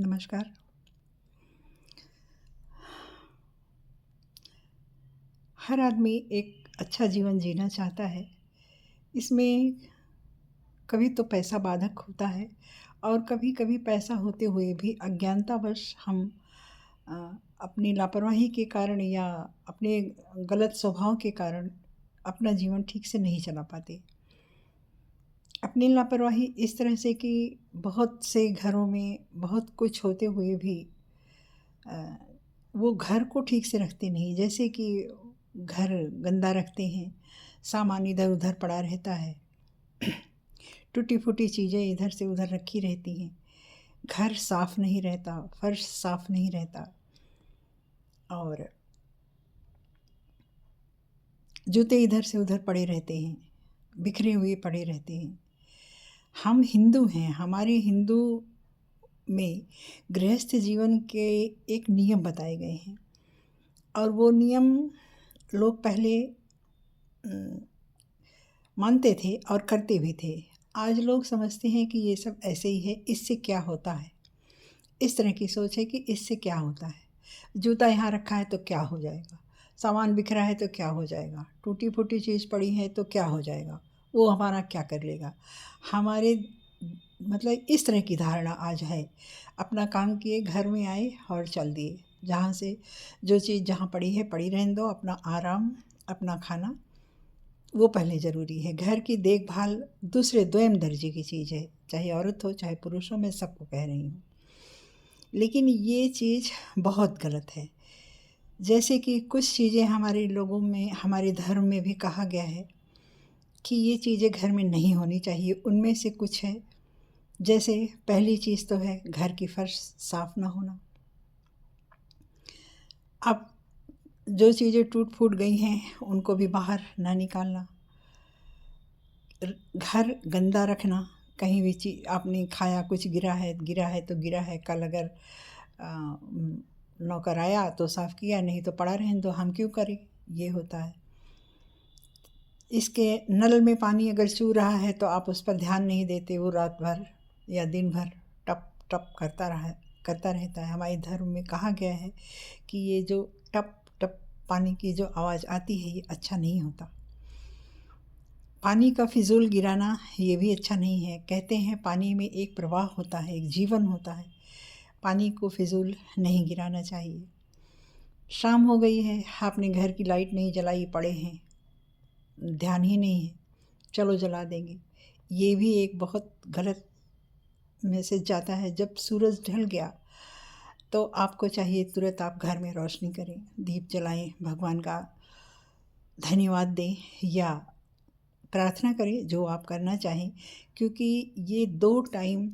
नमस्कार। हर आदमी एक अच्छा जीवन जीना चाहता है। इसमें कभी तो पैसा बाधक होता है और कभी-कभी पैसा होते हुए भी अज्ञानतावश हम अ, अपनी लापरवाही के कारण या अपने गलत स्वभाव के कारण अपना जीवन ठीक से नहीं चला पाते। अपनी लापरवाही इस तरह से कि बहुत से घरों में बहुत कुछ होते हुए भी अ, वो घर को ठीक से रखते नहीं। जैसे कि घर गंदा रखते हैं, सामान इधर-उधर पड़ा रहता है, टूटी-फूटी चीज़ें इधर से उधर रखी रहती हैं, घर साफ़ नहीं रहता, फर्श साफ़ नहीं रहता और जूते इधर से उधर पड़े रहते हैं, बिखरे हुए पड़े रहते हैं। हम हिंदू हैं, हमारे हिंदू में गृहस्थ जीवन के एक नियम बताए गए हैं और वो नियम लोग पहले मानते थे और करते भी थे। आज लोग समझते हैं कि ये सब ऐसे ही है, इससे क्या होता है? इस तरह की सोच है कि इससे क्या होता है? जूता यहाँ रखा है तो क्या हो जाएगा? सामान बिखरा है तो क्या हो जाएगा? टूटी-फूटी चीज़ पड़ी है तो क्या हो जाएगा? वो हमारा क्या कर लेगा? हमारे मतलब इस तरह की धारणा आज है। अपना काम किए, घर में आए और चल दिए। जहाँ से जो चीज़ जहाँ पड़ी है, पड़ी रहने दो, अपना आराम, अपना खाना वो पहले ज़रूरी है। घर की देखभाल दूसरे दोयम दर्जे की चीज़ है, चाहे औरत हो, चाहे पुरुष हो, मैं सबको कह रही हूँ। लेकिन ये चीज़ बहुत गलत है। जैसे कि कुछ चीज़ें हमारे लोगों में, हमारे धर्म में भी कहा गया है कि ये चीज़ें घर में नहीं होनी चाहिए। उनमें से कुछ है, जैसे पहली चीज़ तो है घर की फर्श साफ़ ना होना। अब जो चीज़ें टूट-फूट गई हैं, उनको भी बाहर ना निकालना। घर गंदा रखना, कहीं भी आपने खाया, कुछ गिरा है तो गिरा है, कल अगर नौकर आया तो साफ़ किया, नहीं तो पड़ा रहने दो, हम क्यों करें? ये होता है। इसके नल में पानी अगर चू रहा है तो आप उस पर ध्यान नहीं देते, वो रात भर या दिन भर टप टप करता रहता है। हमारे धर्म में कहा गया है कि ये जो टप टप पानी की जो आवाज़ आती है, ये अच्छा नहीं होता। पानी का फिजूल गिराना ये भी अच्छा नहीं है। कहते हैं पानी में एक प्रवाह होता है, एक जीवन होता है। पानी को फिजूल नहीं गिराना चाहिए। शाम हो गई है, आपने घर की लाइट नहीं जलाई, पड़े हैं, ध्यान ही नहीं है, चलो जला देंगे। ये भी एक बहुत गलत मैसेज जाता है। जब सूरज ढल गया तो आपको चाहिए तुरंत आप घर में रोशनी करें, दीप जलाएं, भगवान का धन्यवाद दें या प्रार्थना करें, जो आप करना चाहें, क्योंकि ये 2 टाइम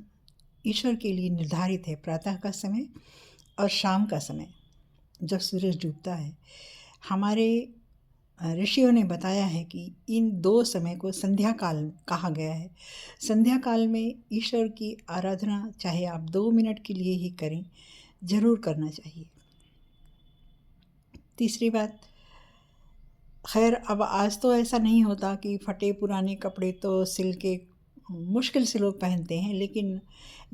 ईश्वर के लिए निर्धारित है, प्रातः का समय और शाम का समय जब सूरज डूबता है। हमारे ऋषियों ने बताया है कि इन 2 समय को संध्या काल कहा गया है। संध्या काल में ईश्वर की आराधना चाहे आप 2 मिनट के लिए ही करें, ज़रूर करना चाहिए। तीसरी बात, खैर अब आज तो ऐसा नहीं होता कि फटे पुराने कपड़े तो सिल के मुश्किल से लोग पहनते हैं, लेकिन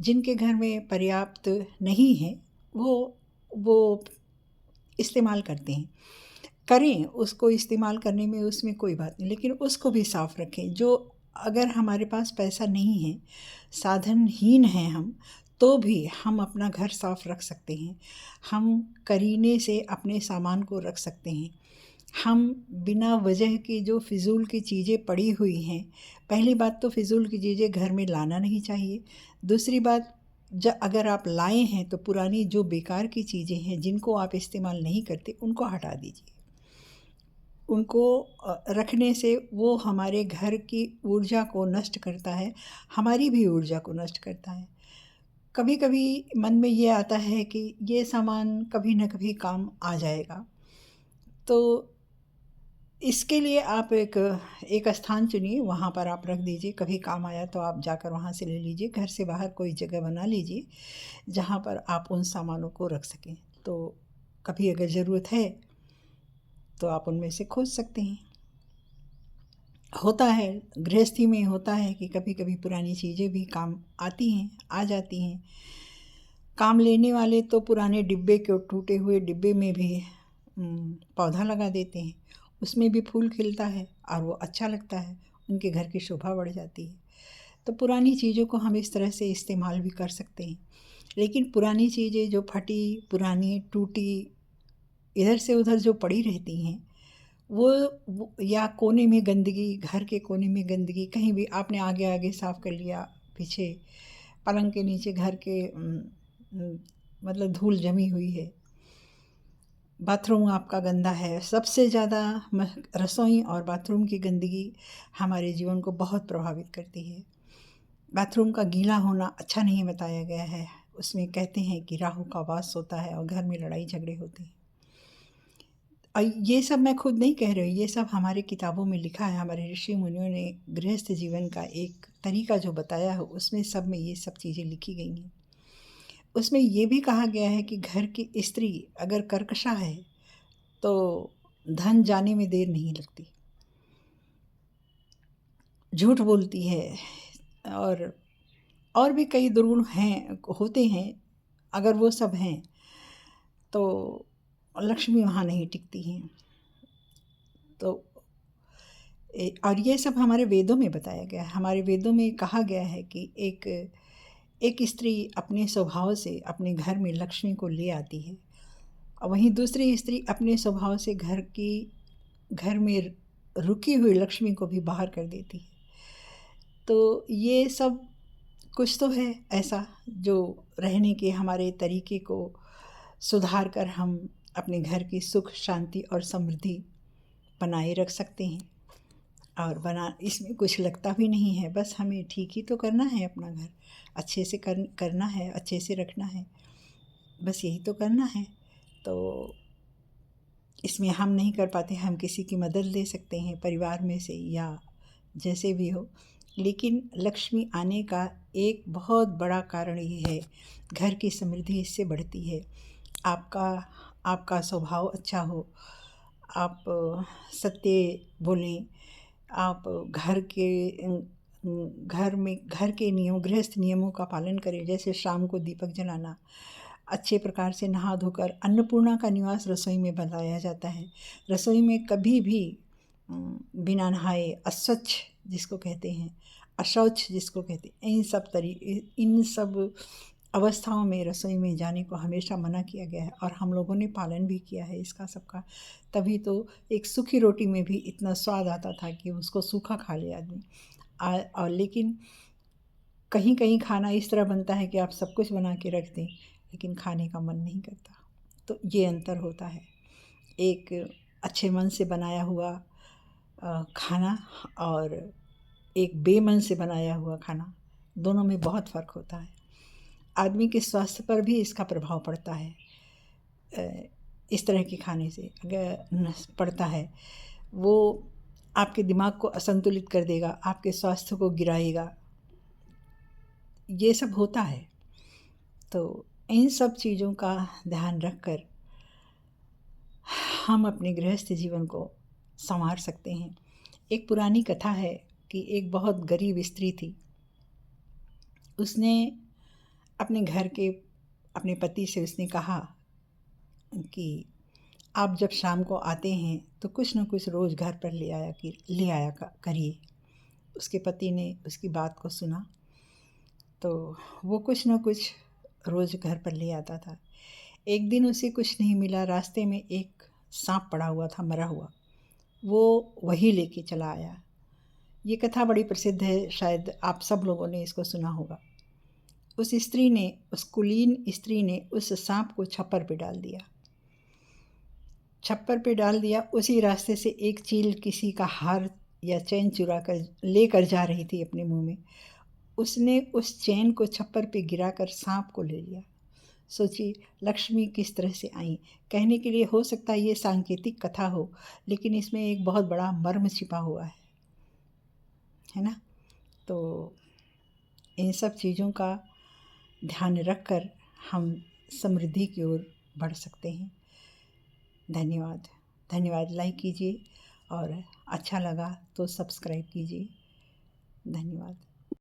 जिनके घर में पर्याप्त नहीं है वो इस्तेमाल करते हैं। करें, उसको इस्तेमाल करने में उसमें कोई बात नहीं, लेकिन उसको भी साफ़ रखें। जो अगर हमारे पास पैसा नहीं है, साधनहीन हैं हम, तो भी हम अपना घर साफ़ रख सकते हैं। हम करीने से अपने सामान को रख सकते हैं। हम बिना वजह की जो फ़िज़ूल की चीज़ें पड़ी हुई हैं, पहली बात तो फ़िज़ूल की चीज़ें घर में लाना नहीं चाहिए। दूसरी बात, अगर आप लाए हैं तो पुरानी जो बेकार की चीज़ें हैं जिनको आप इस्तेमाल नहीं करते, उनको हटा दीजिए। उनको रखने से वो हमारे घर की ऊर्जा को नष्ट करता है, हमारी भी ऊर्जा को नष्ट करता है। कभी-कभी मन में ये आता है कि ये सामान कभी न कभी काम आ जाएगा, तो इसके लिए आप एक स्थान चुनिए, वहाँ पर आप रख दीजिए। कभी काम आया तो आप जाकर वहाँ से ले लीजिए। घर से बाहर कोई जगह बना लीजिए, जहाँ पर आप उन सामानों को रख सकें। तो कभी अगर ज़रूरत है, तो आप उनमें से खोज सकते हैं। होता है, गृहस्थी में होता है कि कभी-कभी पुरानी चीज़ें भी काम आती हैं, आ जाती हैं। काम लेने वाले तो पुराने डिब्बे के टूटे हुए डिब्बे में भी पौधा लगा देते हैं, उसमें भी फूल खिलता है और वो अच्छा लगता है, उनके घर की शोभा बढ़ जाती है। तो पुरानी चीज़ों को हम इस तरह से इस्तेमाल भी कर सकते हैं। लेकिन पुरानी चीज़ें जो फटी पुरानी टूटी इधर से उधर जो पड़ी रहती हैं, वो या कोने में गंदगी, घर के कोने में गंदगी, कहीं भी आपने आगे आगे साफ़ कर लिया, पीछे पलंग के नीचे घर के मतलब धूल जमी हुई है, बाथरूम आपका गंदा है। सबसे ज़्यादा रसोई और बाथरूम की गंदगी हमारे जीवन को बहुत प्रभावित करती है। बाथरूम का गीला होना अच्छा नहीं बताया गया है, उसमें कहते हैं कि राहु का वास होता है और घर में लड़ाई झगड़े होते हैं। ये सब मैं खुद नहीं कह रही हूँ, ये सब हमारी किताबों में लिखा है। हमारे ऋषि मुनियों ने गृहस्थ जीवन का एक तरीका जो बताया है, उसमें सब में ये सब चीज़ें लिखी गई हैं। उसमें ये भी कहा गया है कि घर की स्त्री अगर कर्कशा है तो धन जाने में देर नहीं लगती, झूठ बोलती है, और भी कई दुर्गुण हैं, होते हैं। अगर वो सब हैं तो लक्ष्मी वहाँ नहीं टिकती हैं। तो और ये सब हमारे वेदों में बताया गया है। हमारे वेदों में कहा गया है कि एक स्त्री अपने स्वभाव से अपने घर में लक्ष्मी को ले आती है, और वहीं दूसरी स्त्री अपने स्वभाव से घर में रुकी हुई लक्ष्मी को भी बाहर कर देती है। तो ये सब कुछ तो है ऐसा जो रहने के हमारे तरीके को सुधार कर हम अपने घर की सुख शांति और समृद्धि बनाए रख सकते हैं। और इसमें कुछ लगता भी नहीं है, बस हमें ठीक ही तो करना है, अपना घर अच्छे से करना है, अच्छे से रखना है, बस यही तो करना है। तो इसमें हम नहीं कर पाते, हम किसी की मदद ले सकते हैं परिवार में से या जैसे भी हो। लेकिन लक्ष्मी आने का एक बहुत बड़ा कारण ये है, घर की समृद्धि इससे बढ़ती है। आपका स्वभाव अच्छा हो, आप सत्य बोलें, आप घर के नियम, गृहस्थ नियमों का पालन करें। जैसे शाम को दीपक जलाना, अच्छे प्रकार से नहा धोकर, अन्नपूर्णा का निवास रसोई में बनाया जाता है। रसोई में कभी भी बिना नहाए, अस्वच्छ जिसको कहते हैं, अशौच जिसको कहते हैं, इन सब अवस्थाओं में रसोई में जाने को हमेशा मना किया गया है, और हम लोगों ने पालन भी किया है इसका सबका। तभी तो एक सूखी रोटी में भी इतना स्वाद आता था कि उसको सूखा खा ले आदमी। और लेकिन कहीं कहीं खाना इस तरह बनता है कि आप सब कुछ बना के रख दें, लेकिन खाने का मन नहीं करता। तो ये अंतर होता है, एक अच्छे मन से बनाया हुआ खाना और एक बेमन से बनाया हुआ खाना, दोनों में बहुत फ़र्क होता है। आदमी के स्वास्थ्य पर भी इसका प्रभाव पड़ता है। इस तरह के खाने से अगर पड़ता है, वो आपके दिमाग को असंतुलित कर देगा, आपके स्वास्थ्य को गिराएगा, ये सब होता है। तो इन सब चीज़ों का ध्यान रखकर हम अपने गृहस्थ जीवन को संवार सकते हैं। एक पुरानी कथा है कि एक बहुत गरीब स्त्री थी। उसने अपने पति से उसने कहा कि आप जब शाम को आते हैं तो कुछ न कुछ रोज़ घर पर ले आया करिए। उसके पति ने उसकी बात को सुना, तो वो कुछ न कुछ रोज़ घर पर ले आता था। एक दिन उसे कुछ नहीं मिला, रास्ते में एक सांप पड़ा हुआ था मरा हुआ, वो वही लेके चला आया। ये कथा बड़ी प्रसिद्ध है, शायद आप सब लोगों ने इसको सुना होगा। उस कुलीन स्त्री ने उस सांप को छप्पर पे डाल दिया। उसी रास्ते से एक चील किसी का हार या चैन चुरा कर लेकर जा रही थी अपने मुंह में। उसने उस चैन को छप्पर पे गिराकर सांप को ले लिया। सोचिए लक्ष्मी किस तरह से आई। कहने के लिए हो सकता है ये सांकेतिक कथा हो, लेकिन इसमें एक बहुत बड़ा मर्म छिपा हुआ है ना। तो इन सब चीज़ों का ध्यान रखकर हम समृद्धि की ओर बढ़ सकते हैं। धन्यवाद। लाइक कीजिए और अच्छा लगा तो सब्सक्राइब कीजिए। धन्यवाद।